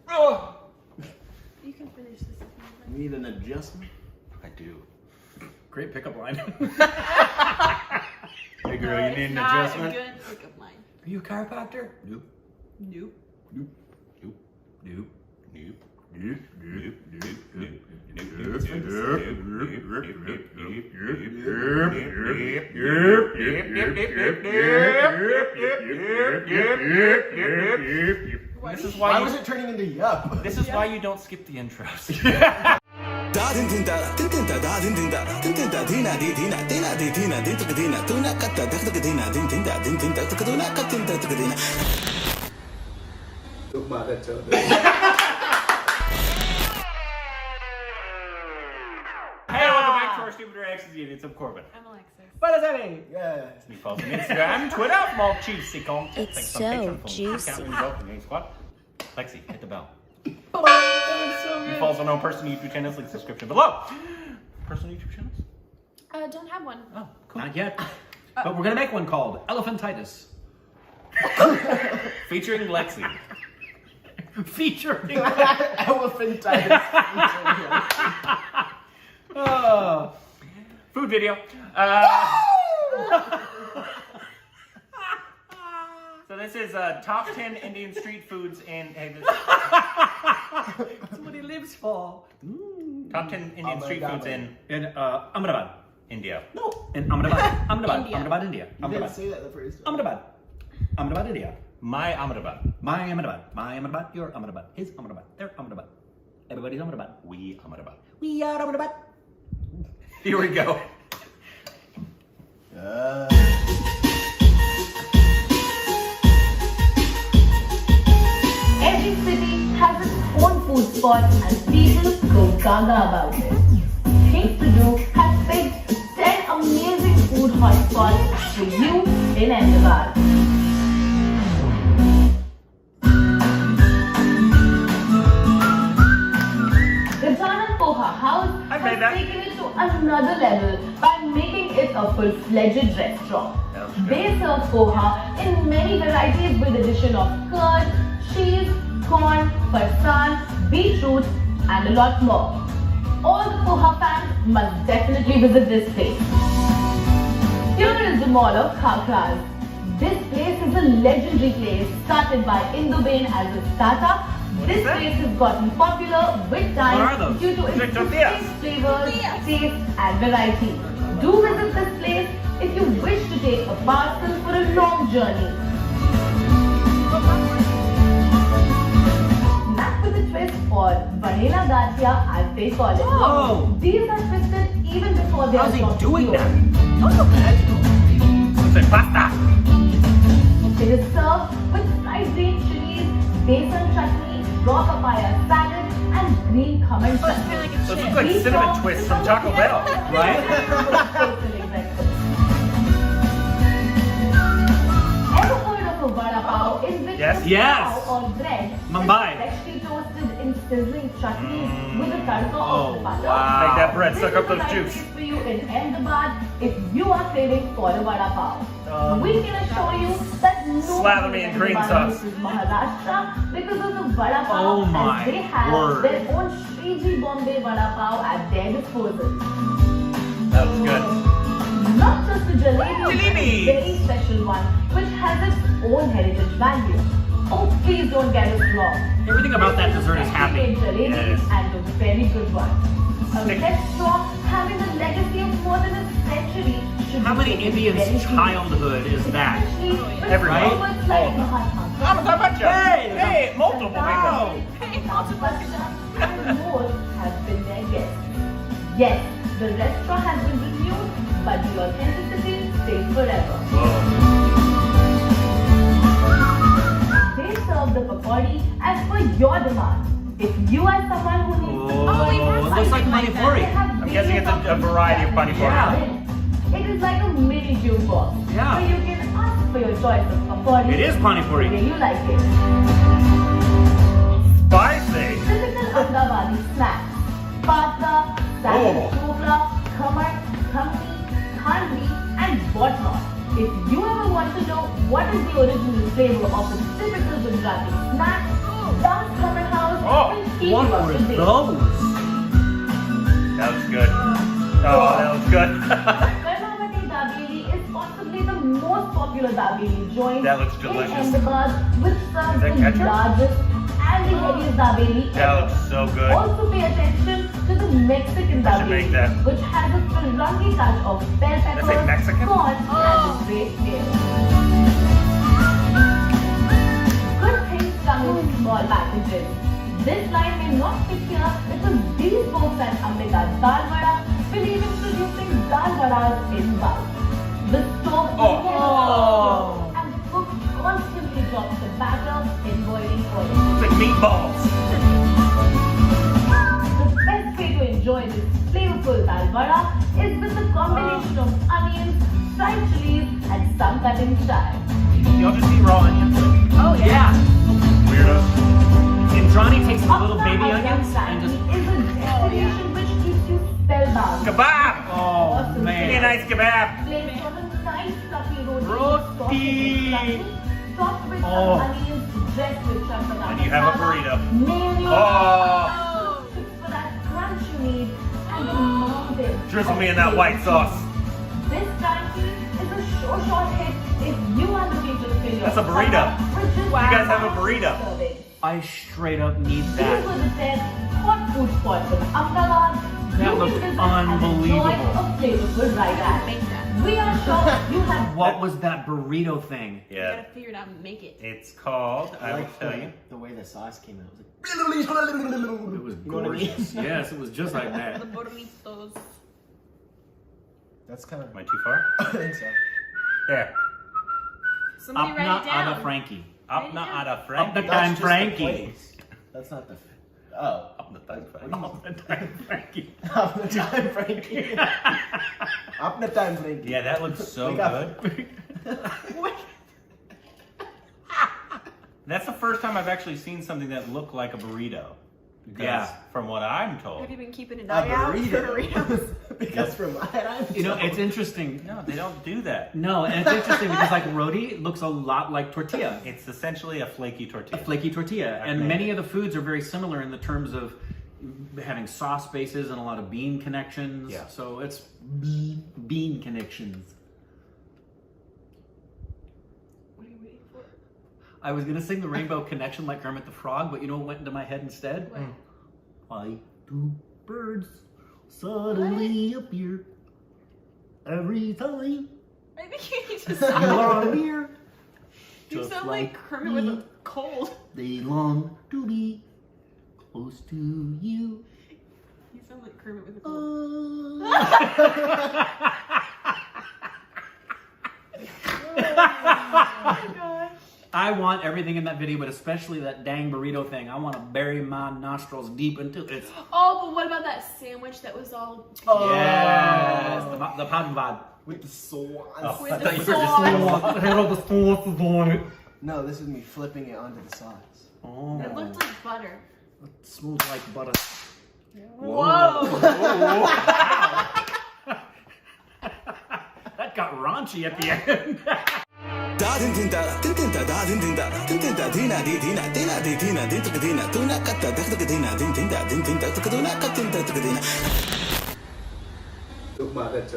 Oh. You can finish this. Need an adjustment? I do. Great pickup line. Hey girl, you need an Not adjustment? a good pickup line. Are you a chiropractor? Nope. Nope. Nope. Nope. Nope. Nope. This is Why why was it turning into yup? This is why you don't skip the intros. Hey, welcome back to our Stupid Reactions Unit. I'm Corbin. I'm Alexis. What does that mean? Yeah. Me follow on Instagram, Twitter, more juicy content. It's so juicy. Lexi, hit the bell. Oh, that was so You good. follow on our personal YouTube channels, link description below. Personal YouTube channels? Don't have one. Oh, cool. Not yet. But we're gonna make one called Elephantitis. Featuring Lexi. Featuring Elephantitis. Oh. Food video. So this is top 10 Indian street foods in. Hey, this, That's what he lives for. top 10 Indian street foods in In Ahmedabad. India. No. In Ahmedabad. Ahmedabad. India. Ahmedabad, India. You didn't Ahmedabad. say that the first time. Ahmedabad. Ahmedabad, India. My Ahmedabad. My Ahmedabad. My Ahmedabad. Your Ahmedabad. His Ahmedabad. Their Ahmedabad. Everybody's Ahmedabad. We Ahmedabad. We are Ahmedabad. Here we go. Every city has its own food spot and people go gaga about it. Things to Do has picked 10 amazing food hotspots for you in Ahmedabad. The Janan Poha House I made that. has taken it to another level by making it a full-fledged restaurant. That's good. They serve poha in many varieties with addition of curd, cheese, corn, farsan, beetroot and a lot more. All the poha fans must definitely visit this place. Here is the Mall of Khakras. This place is a legendary place started by Indobain as a startup. This that? place has gotten popular with What are time those? due to its Like tortillas. distinct flavors, taste and variety. Do visit this place if you wish to take a parcel for a long journey. Snack with a twist or vanilla gatia as they call it. Whoa. These are twisted even before they How's are he properly doing that? opened. It's a pasta. It is served with fried green chilies, besan chutney, raw papaya salad and green cumin Oh, it's chutney. kind of like a Those chip. look like These cinnamon songs twists become from Taco Bell, right? fulfilling breakfast. Ever heard of a vada pav in which Yes. the Yes. pav or bread Mumbai. is freshly toasted in sizzling chutneys with a tadka Oh, of butter? wow. Make that bread This suck is up the those right juice. place for you in Ahmedabad if you are craving for a vada pav. We can assure you that no Slather one me in in green Ahmedabad sauce. misses Maharashtra because of the vada pav Oh my as they have word. their own Shriji Bombay vada pav at their disposal. That was good. Not just the jalebi, but Jalebi. a very special one which has its own heritage value. Oh, please don't get us wrong. Everything about that dessert is happy. Jalebis Yes. and a very good one. A Stick. restaurant having a legacy of more than a century should How be many taken Indians' very seriously. childhood is that? Especially with Everybody. words like All of them. Mahatma I'm a Tabacha. Hey, Hey, multiple Wow. people. and more have been their guests. Yes, the restaurant has been renewed, but the authenticity stays forever. They serve the pakodi as per your demand. If you are someone who needs Oh, it looks like pani puri. I'm guessing it's a variety of pani puri. Yeah. It is like a mini jukebox. Yeah. Where you can ask for your choice of pakodi. It is pani puri. The way you like it. Spicy. Typical Ahmedabadi snacks. Pasta, salad, chokla, khamar, khamni, khandvi and whatnot. If you ever want to know what is the original flavor of a typical Gujarati snack, Dance Khamar House treat What you of were the day. those? That was good. Oh, that was good. Karnataka Dabeli is possibly the most popular Dabeli joint That looks in delicious. Ahmedabad, which serves Is that the ketchup? largest and the heaviest Dabeli That ever. looks so good. Also pay attention to the Mexican I should make Dabeli, that. which has a Ferrari touch of bell That's like peppers, Mexican? corn, and a great meal. Good things come in small packages. This line may not fit here because these folks at Ahmedabad Dal Vada believe in producing dal vadas in bulk. The stove Oh. never stops and the cook constantly drops the batter in boiling oil. It's like meatballs. The best way to enjoy this flavorful dal vada is with a combination of onions, fried chilies, and some cutting chai. Y'all just eat raw onions? Oh yeah. Weirdos. And Johnny takes the little Apna baby Afghan onions and Sani just. is a destination which keeps you spellbound. Kebab! Oh, Awesome. Give me a man. nice kebab. Placed on a nice fluffy roti, Roti. topped with Oh. some onions, dressed with champana. And you have a burrito. Mayonnaise. Oh. For that crunch you need and the mountain. Drizzle me in that white sauce. This Frankie is a short hit if you are looking to fill your That's a burrito. stomach with just You guys have a burrito. serving. I straight up need These that. were the 10 hot food spots in Ahmedabad. That You looks can visit unbelievable. And enjoy a flavorful ride at. Make that. We are sure you have What was that burrito thing? You Yeah. gotta figure it out and make it. It's called, I will tell you. the way the sauce came out. It was like, It was You know what I mean? gorgeous. Yes, it was just like The that. burritos. that's kind of. Am I too far? I think so. There. Somebody write Apna it down. Ada Frankie. Apna ada Up the Frankie. time just the Frankie. place. That's not the. Oh. Apna time Frankie. Up the time Frankie. Up the time, Frankie. Up the time, Frankie. Yeah, that looks so Wake up. good. That's the first time I've actually seen something that looked like a burrito. Because Yeah. from what I'm told. Have you been keeping an A eye out for burrito. burritos? Because from what I'm You know, told- it's interesting. No, they don't do that. No, and it's interesting because like roti looks a lot like tortilla. It's essentially a flaky A tortilla. flaky tortilla. And Okay. many of the foods are very similar in the terms of having sauce bases and a lot of bean connections. Yeah. So it's bean connections. What are you waiting for? I was gonna sing the Rainbow Connection like Kermit the Frog, but you know what went into my head instead? What? Why do birds suddenly appear every time I think you need to you stop. are near? You Just sound like Kermit with a cold. they long to be close to you. You sound like Kermit with a cold. Oh my gosh. I want everything in that video, but especially that dang burrito thing. I want to bury my nostrils deep into it. Oh, but what about that sandwich that was all Yes, the pan vibe. with the sauce. Oh, with I the thought you were just saying sauce? The head of the sauce is on it. No, this is me flipping it onto the sauce. Oh, It looked like butter. smooth like butter. Whoa. That got raunchy at the end. Da din din da din din da da din din da din din da dina di dina dina di dina din tuk dina tu na katta dak tuk dina din din da din din da tuk tu na katta tuk dina. Look, man, that's